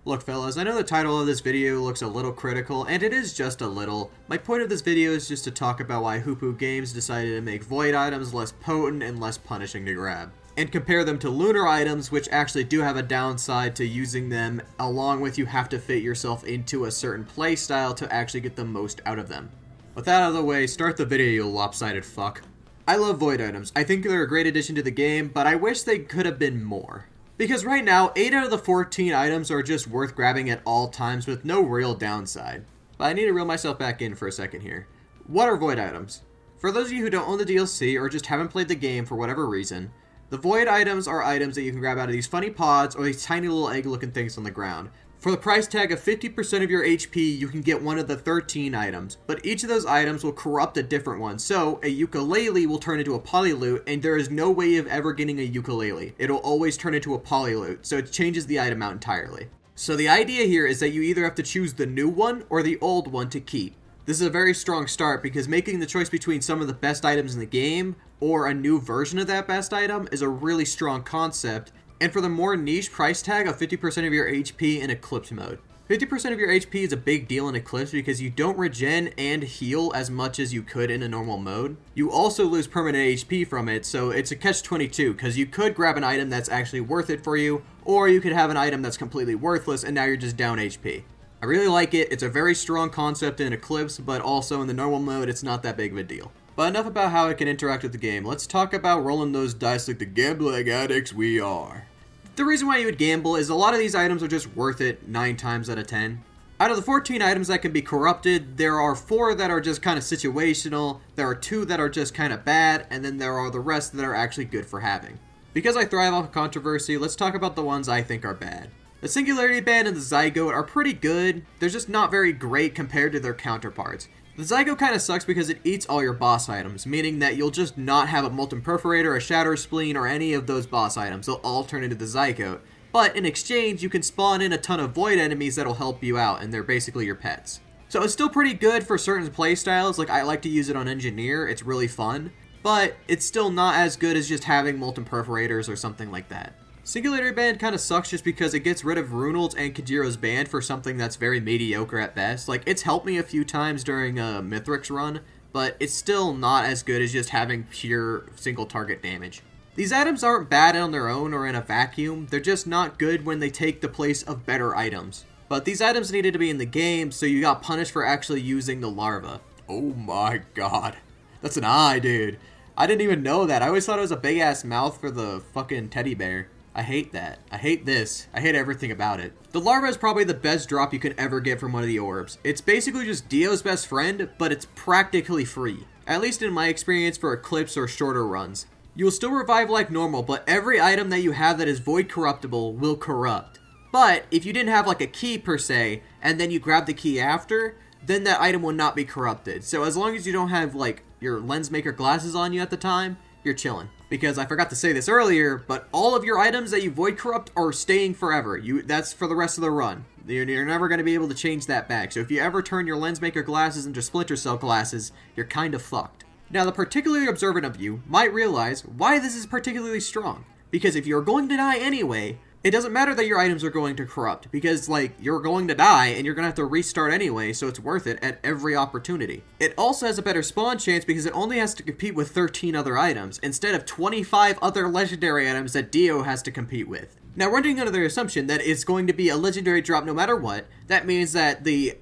Look fellas, I know the title of this video looks a little critical, and it is just a little. My point of this video is just to talk about why Hoopu Games decided to make void items less potent and less punishing to grab. And compare them to lunar items, which actually do have a downside to using them, along with you have to fit yourself into a certain playstyle to actually get the most out of them. With that out of the way, start the video, you lopsided fuck. I love void items. I think they're a great addition to the game, but I wish they could have been more. Because right now, 8 out of the 14 items are just worth grabbing at all times with no real downside. But I need to reel myself back in for a second here. What are void items? For those of you who don't own the DLC or just haven't played the game for whatever reason, the void items are items that you can grab out of these funny pods or these tiny little egg looking things on the ground. For the price tag of 50% of your HP, you can get one of the 13 items, but each of those items will corrupt a different one. So, a ukulele will turn into a polyloot, and there is no way of ever getting a ukulele. It'll always turn into a polyloot, so it changes the item out entirely. So the idea here is that you either have to choose the new one or the old one to keep. This is a very strong start because making the choice between some of the best items in the game or a new version of that best item is a really strong concept. And for the more niche price tag of 50% of your HP in Eclipse mode. 50% of your HP is a big deal in Eclipse because you don't regen and heal as much as you could in a normal mode. You also lose permanent HP from it, so it's a catch-22 because you could grab an item that's actually worth it for you, or you could have an item that's completely worthless and now you're just down HP. I really like it. It's a very strong concept in Eclipse, but also in the normal mode it's not that big of a deal. But enough about how it can interact with the game. Let's talk about rolling those dice like the gambling addicts we are. The reason why you would gamble is a lot of these items are just worth it 9 times out of 10. Out of the 14 items that can be corrupted, there are 4 that are just kind of situational, there are 2 that are just kind of bad, and then there are the rest that are actually good for having. Because I thrive off of controversy, let's talk about the ones I think are bad. The Singularity Band and the Zygote are pretty good, they're just not very great compared to their counterparts. The Zygote kind of sucks because it eats all your boss items, meaning that you'll just not have a Molten Perforator, a Shatter Spleen, or any of those boss items. They'll all turn into the Zygote. But in exchange, you can spawn in a ton of void enemies that'll help you out, and they're basically your pets. So it's still pretty good for certain playstyles, like I like to use it on Engineer, it's really fun. But it's still not as good as just having Molten Perforators or something like that. Singularity Band kind of sucks just because it gets rid of Runald's and Kajiro's band for something that's very mediocre at best. Like, it's helped me a few times during a Mithrix run, but it's still not as good as just having pure single target damage. These items aren't bad on their own or in a vacuum, they're just not good when they take the place of better items. But these items needed to be in the game, so you got punished for actually using the larva. Oh my god. That's an eye, dude. I didn't even know that. I always thought it was a big ass mouth for the fucking teddy bear. I hate that. I hate this. I hate everything about it. The larva is probably the best drop you can ever get from one of the orbs. It's basically just Dio's best friend, but it's practically free. At least in my experience for Eclipse or shorter runs. You will still revive like normal, but every item that you have that is void corruptible will corrupt. But if you didn't have like a key per se, and then you grab the key after, then that item will not be corrupted. So as long as you don't have like your lens maker glasses on you at the time, you're chilling. Because I forgot to say this earlier, but all of your items that you void corrupt are staying forever. That's for the rest of the run. You're never going to be able to change that back. So if you ever turn your lens maker glasses into splinter cell glasses, you're kind of fucked. Now the particularly observant of you might realize why this is particularly strong. Because if you're going to die anyway, it doesn't matter that your items are going to corrupt, because, like, you're going to die, and you're going to have to restart anyway, so it's worth it at every opportunity. It also has a better spawn chance because it only has to compete with 13 other items, instead of 25 other legendary items that Dio has to compete with. Now, running under the assumption that it's going to be a legendary drop no matter what, that means that the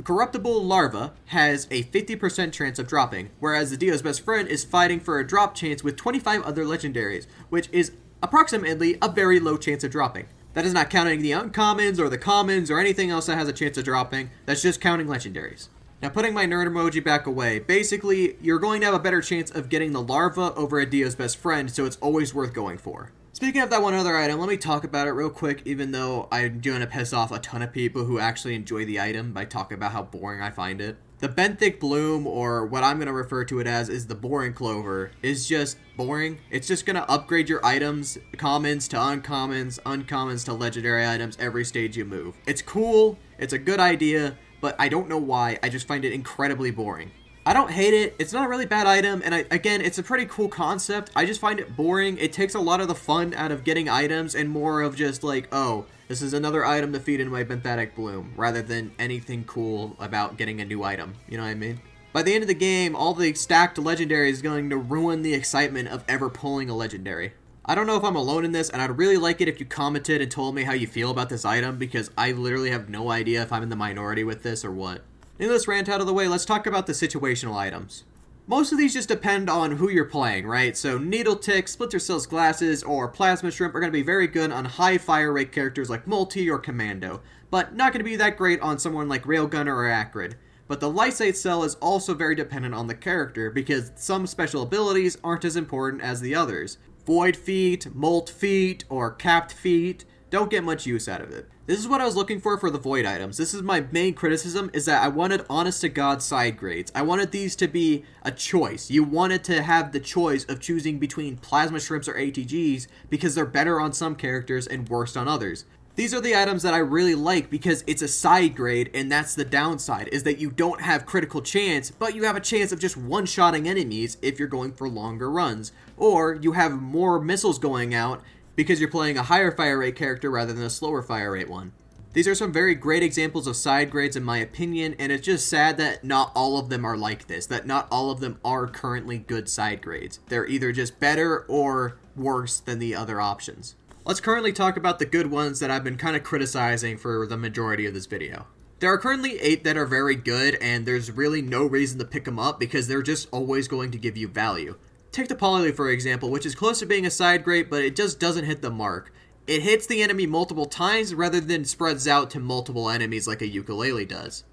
corruptible larva has a 50% chance of dropping, whereas the Dio's best friend is fighting for a drop chance with 25 other legendaries, which is approximately a very low chance of dropping. That is not counting the uncommons or the commons or anything else that has a chance of dropping. That's just counting legendaries. Now, putting my nerd emoji back away, basically, you're going to have a better chance of getting the larva over a Dio's best friend, so it's always worth going for. Speaking of that one other item, let me talk about it real quick, even though I'm going to piss off a ton of people who actually enjoy the item by talking about how boring I find it. The Benthic Bloom, or what I'm going to refer to it as is the Boring Clover, is just boring. It's just going to upgrade your items, commons to uncommons, uncommons to legendary items every stage you move. It's cool, it's a good idea, but I don't know why, I just find it incredibly boring. I don't hate it, it's not a really bad item, and again, it's a pretty cool concept. I just find it boring. It takes a lot of the fun out of getting items and more of just like, oh, This is another item to feed into my Benthetic Bloom, rather than anything cool about getting a new item, you know what I mean? By the end of the game, all the stacked legendary is going to ruin the excitement of ever pulling a legendary. I don't know if I'm alone in this, and I'd really like it if you commented and told me how you feel about this item, because I literally have no idea if I'm in the minority with this or what. Now this rant out of the way, let's talk about the situational items. Most of these just depend on who you're playing, right? So Needle Tick, Splinter Cell's Glasses, or Plasma Shrimp are going to be very good on high fire rate characters like MUL-T or Commando, but not going to be that great on someone like Railgunner or Acrid. But the Lysate Cell is also very dependent on the character, because some special abilities aren't as important as the others. Void Feet, Molt Feet, or Capped Feet don't get much use out of it. This is what I was looking for the Void items. This is my main criticism, is that I wanted honest-to-God side grades. I wanted these to be a choice. You wanted to have the choice of choosing between Plasma Shrimps or ATGs, because they're better on some characters and worse on others. These are the items that I really like because it's a side grade, and that's the downside, is that you don't have critical chance, but you have a chance of just one-shotting enemies if you're going for longer runs. Or you have more missiles going out because you're playing a higher fire rate character rather than a slower fire rate one. These are some very great examples of side grades in my opinion, and it's just sad that not all of them are like this, that not all of them are currently good side grades. They're either just better or worse than the other options. Let's currently talk about the good ones that I've been kind of criticizing for the majority of this video. There are currently 8 that are very good, and there's really no reason to pick them up because they're just always going to give you value. Take the Polylute for example, which is close to being a side grade, but it just doesn't hit the mark. It hits the enemy multiple times rather than spreads out to multiple enemies like a ukulele does.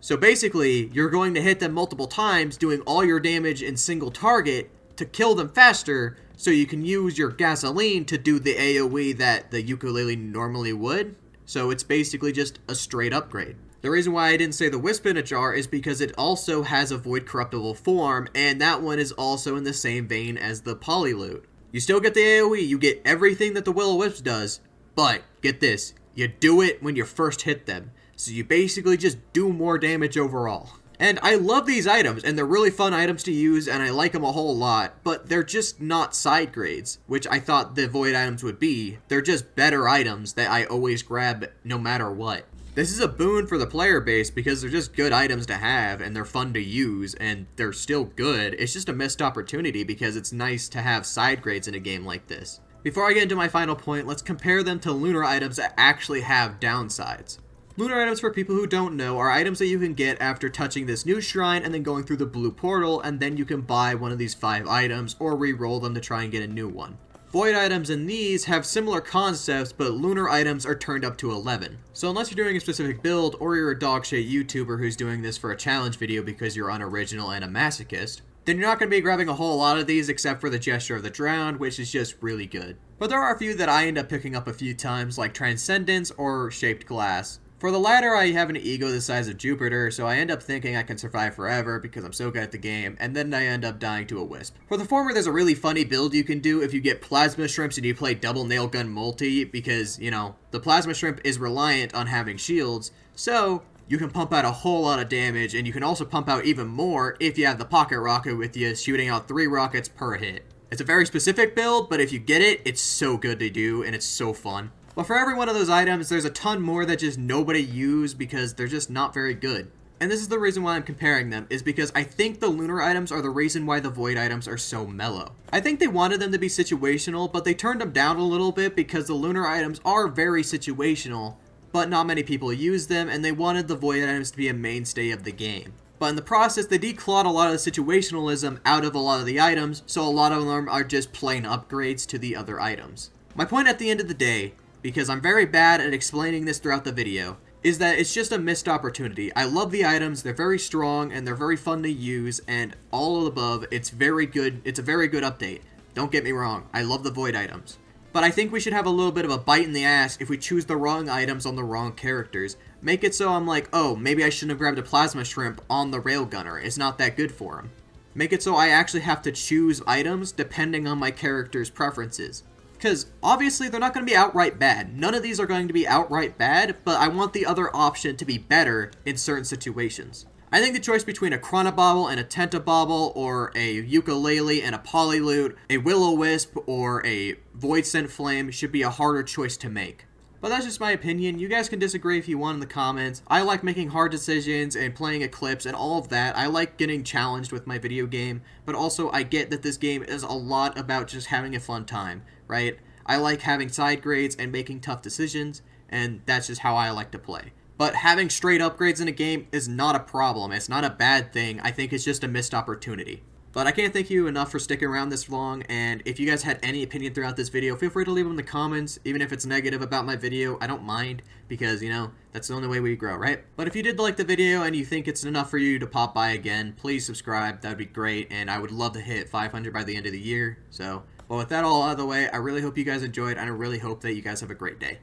So basically, you're going to hit them multiple times, doing all your damage in single target to kill them faster, so you can use your gasoline to do the AoE that the ukulele normally would. So it's basically just a straight upgrade. The reason why I didn't say the Wisp in a jar is because it also has a Void Corruptible form, and that one is also in the same vein as the Polylute. You still get the AoE, you get everything that the Will-O-Wisp does, but get this, you do it when you first hit them. So you basically just do more damage overall. And I love these items, and they're really fun items to use, and I like them a whole lot, but they're just not side grades, which I thought the Void items would be. They're just better items that I always grab no matter what. This is a boon for the player base because they're just good items to have, and they're fun to use, and they're still good. It's just a missed opportunity because it's nice to have side grades in a game like this. Before I get into my final point, let's compare them to Lunar items that actually have downsides. Lunar items, for people who don't know, are items that you can get after touching this new shrine and then going through the blue portal, and then you can buy one of these 5 items or re-roll them to try and get a new one. Void items in these have similar concepts, but lunar items are turned up to 11. So unless you're doing a specific build, or you're a dog shit YouTuber who's doing this for a challenge video because you're unoriginal and a masochist, then you're not going to be grabbing a whole lot of these except for the Gesture of the Drowned, which is just really good. But there are a few that I end up picking up a few times, like Transcendence or Shaped Glass. For the latter, I have an ego the size of Jupiter, so I end up thinking I can survive forever because I'm so good at the game, and then I end up dying to a Wisp. For the former, there's a really funny build you can do if you get Plasma Shrimps and you play double nail gun multi, because, you know, the Plasma Shrimp is reliant on having shields, so you can pump out a whole lot of damage, and you can also pump out even more if you have the Pocket Rocket with you, shooting out 3 rockets per hit. It's a very specific build, but if you get it, it's so good to do, and it's so fun. But for every one of those items, there's a ton more that just nobody use because they're just not very good. And this is the reason why I'm comparing them, is because I think the lunar items are the reason why the void items are so mellow. I think they wanted them to be situational, but they turned them down a little bit because the lunar items are very situational, but not many people use them, and they wanted the void items to be a mainstay of the game. But in the process, they declawed a lot of the situationalism out of a lot of the items, so a lot of them are just plain upgrades to the other items. My point at the end of the day, because I'm very bad at explaining this throughout the video, is that it's just a missed opportunity. I love the items, they're very strong, and they're very fun to use, and all of the above, it's very good. It's a very good update. Don't get me wrong, I love the void items. But I think we should have a little bit of a bite in the ass if we choose the wrong items on the wrong characters. Make it so I'm like, oh, maybe I shouldn't have grabbed a Plasma Shrimp on the Railgunner. It's not that good for him. Make it so I actually have to choose items depending on my character's preferences. Because obviously they're not going to be outright bad. None of these are going to be outright bad, but I want the other option to be better in certain situations. I think the choice between a Chronobauble and a Tentabauble, or a Ukulele and a Polylute, a Will-O-Wisp, or a Void Scent Flame should be a harder choice to make. But that's just my opinion. You guys can disagree if you want in the comments. I like making hard decisions and playing Eclipse and all of that. I like getting challenged with my video game, but also I get that this game is a lot about just having a fun time, right? I like having side grades and making tough decisions, and that's just how I like to play. But having straight upgrades in a game is not a problem. It's not a bad thing. I think it's just a missed opportunity. But I can't thank you enough for sticking around this long, and if you guys had any opinion throughout this video, feel free to leave them in the comments. Even if it's negative about my video, I don't mind, because, you know, that's the only way we grow, right? But if you did like the video and you think it's enough for you to pop by again, please subscribe. That would be great, and I would love to hit 500 by the end of the year. So, well, with that all out of the way, I really hope you guys enjoyed, and I really hope that you guys have a great day.